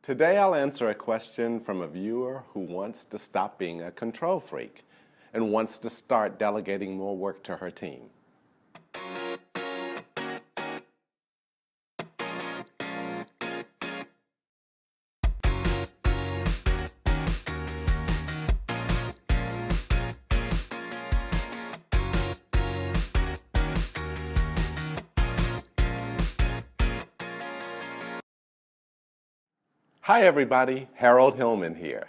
Today I'll answer a question from a viewer who wants to stop being a control freak and wants to start delegating more work to her team. Hi everybody, Harold Hillman here,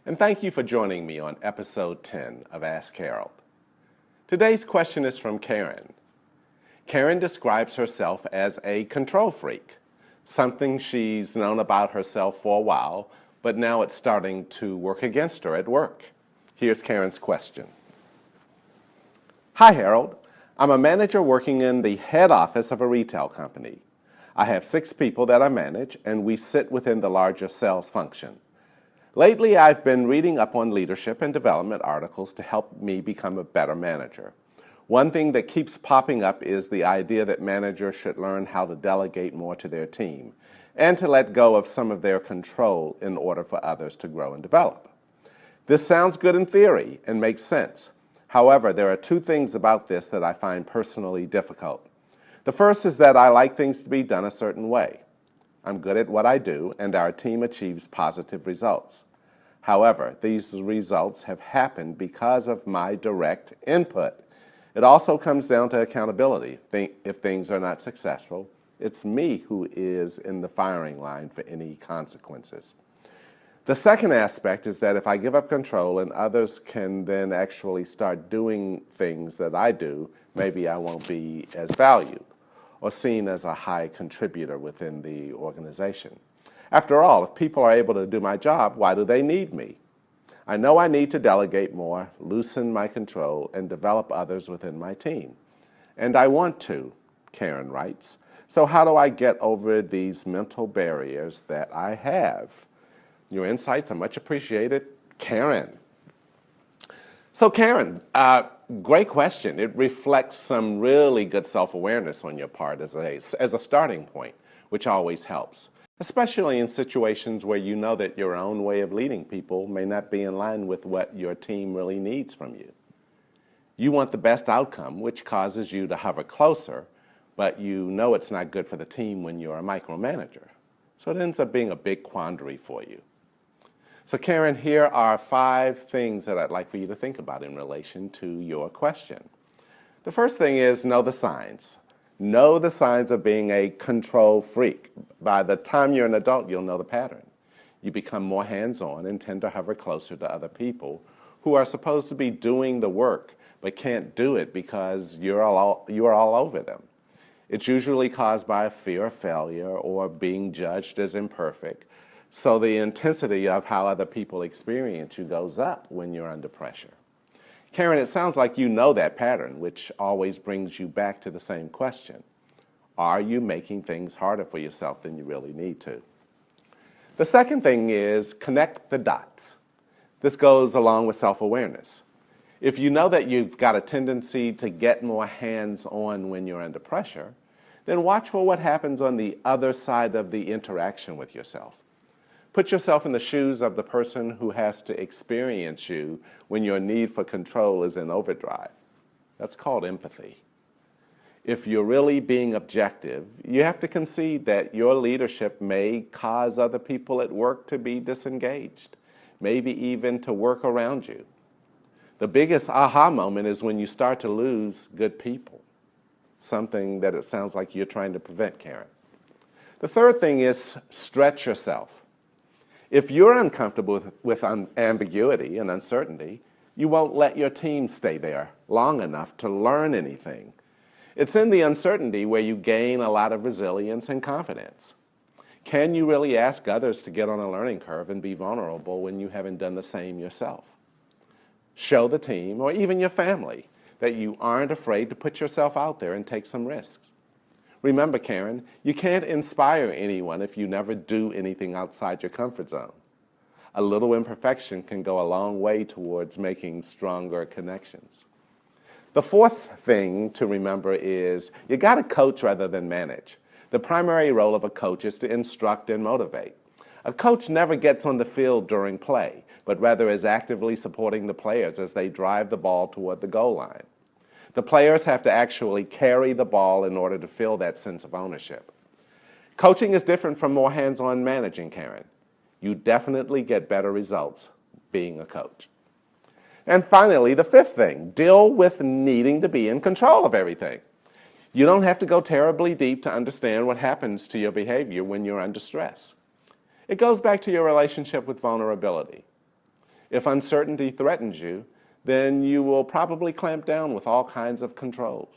and thank you for joining me on episode 10 of Ask Harold. Today's question is from Karen. Karen describes herself as a control freak, something she's known about herself for a while, but now it's starting to work against her at work. Here's Karen's question. Hi Harold, I'm a manager working in the head office of a retail company. I have 6 people that I manage, and we sit within the larger sales function. Lately, I've been reading up on leadership and development articles to help me become a better manager. One thing that keeps popping up is the idea that managers should learn how to delegate more to their team and to let go of some of their control in order for others to grow and develop. This sounds good in theory and makes sense. However, there are 2 things about this that I find personally difficult. The first is that I like things to be done a certain way. I'm good at what I do, and our team achieves positive results. However, these results have happened because of my direct input. It also comes down to accountability. If things are not successful, it's me who is in the firing line for any consequences. The second aspect is that if I give up control and others can then actually start doing things that I do, maybe I won't be as valued or seen as a high contributor within the organization. After all, if people are able to do my job, why do they need me? I know I need to delegate more, loosen my control, and develop others within my team. And I want to, Karen writes. So how do I get over these mental barriers that I have? Your insights are much appreciated, Karen. So Karen, great question. It reflects some really good self-awareness on your part as a starting point, which always helps, especially in situations where you know that your own way of leading people may not be in line with what your team really needs from you. You want the best outcome, which causes you to hover closer, but you know it's not good for the team when you're a micromanager. So it ends up being a big quandary for you. So Karen, here are 5 things that I'd like for you to think about in relation to your question. The first thing is know the signs. Know the signs of being a control freak. By the time you're an adult, you'll know the pattern. You become more hands-on and tend to hover closer to other people who are supposed to be doing the work but can't do it because you're all over them. It's usually caused by a fear of failure or being judged as imperfect. So the intensity of how other people experience you goes up when you're under pressure. Karen, it sounds like you know that pattern, which always brings you back to the same question. Are you making things harder for yourself than you really need to? The second thing is connect the dots. This goes along with self-awareness. If you know that you've got a tendency to get more hands-on when you're under pressure, then watch for what happens on the other side of the interaction with yourself. Put yourself in the shoes of the person who has to experience you when your need for control is in overdrive. That's called empathy. If you're really being objective, you have to concede that your leadership may cause other people at work to be disengaged, maybe even to work around you. The biggest aha moment is when you start to lose good people, something that it sounds like you're trying to prevent, Karen. The third thing is stretch yourself. If you're uncomfortable with ambiguity and uncertainty, you won't let your team stay there long enough to learn anything. It's in the uncertainty where you gain a lot of resilience and confidence. Can you really ask others to get on a learning curve and be vulnerable when you haven't done the same yourself? Show the team, or even your family, that you aren't afraid to put yourself out there and take some risks. Remember, Karen, you can't inspire anyone if you never do anything outside your comfort zone. A little imperfection can go a long way towards making stronger connections. The fourth thing to remember is you got to coach rather than manage. The primary role of a coach is to instruct and motivate. A coach never gets on the field during play, but rather is actively supporting the players as they drive the ball toward the goal line. The players have to actually carry the ball in order to feel that sense of ownership. Coaching is different from more hands-on managing, Karen. You definitely get better results being a coach. And finally, the fifth thing, deal with needing to be in control of everything. You don't have to go terribly deep to understand what happens to your behavior when you're under stress. It goes back to your relationship with vulnerability. If uncertainty threatens you, then you will probably clamp down with all kinds of controls.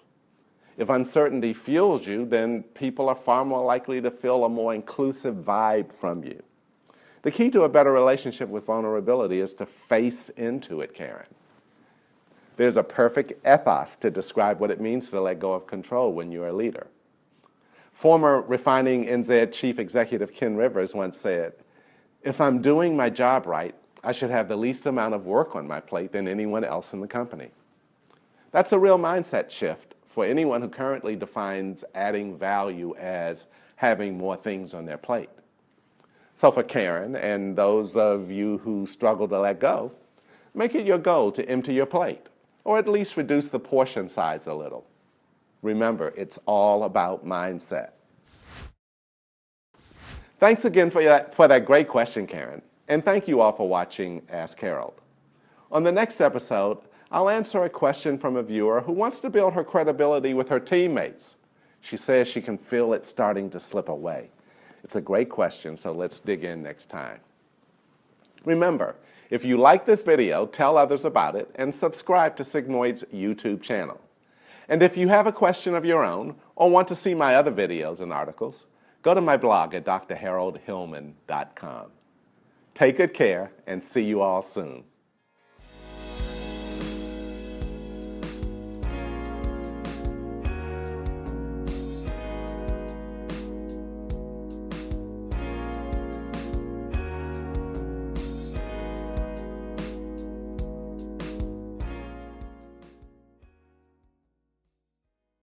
If uncertainty fuels you, then people are far more likely to feel a more inclusive vibe from you. The key to a better relationship with vulnerability is to face into it, Karen. There's a perfect ethos to describe what it means to let go of control when you're a leader. Former Refining NZ Chief Executive Ken Rivers once said, "If I'm doing my job right, I should have the least amount of work on my plate than anyone else in the company." That's a real mindset shift for anyone who currently defines adding value as having more things on their plate. So for Karen and those of you who struggle to let go, make it your goal to empty your plate, or at least reduce the portion size a little. Remember, it's all about mindset. Thanks again for that great question, Karen, and thank you all for watching Ask Harold. On the next episode, I'll answer a question from a viewer who wants to build her credibility with her teammates. She says she can feel it starting to slip away. It's a great question, so let's dig in next time. Remember, if you like this video, tell others about it and subscribe to Sigmoid's YouTube channel. And if you have a question of your own or want to see my other videos and articles, go to my blog at drharoldhillman.com. Take good care and see you all soon.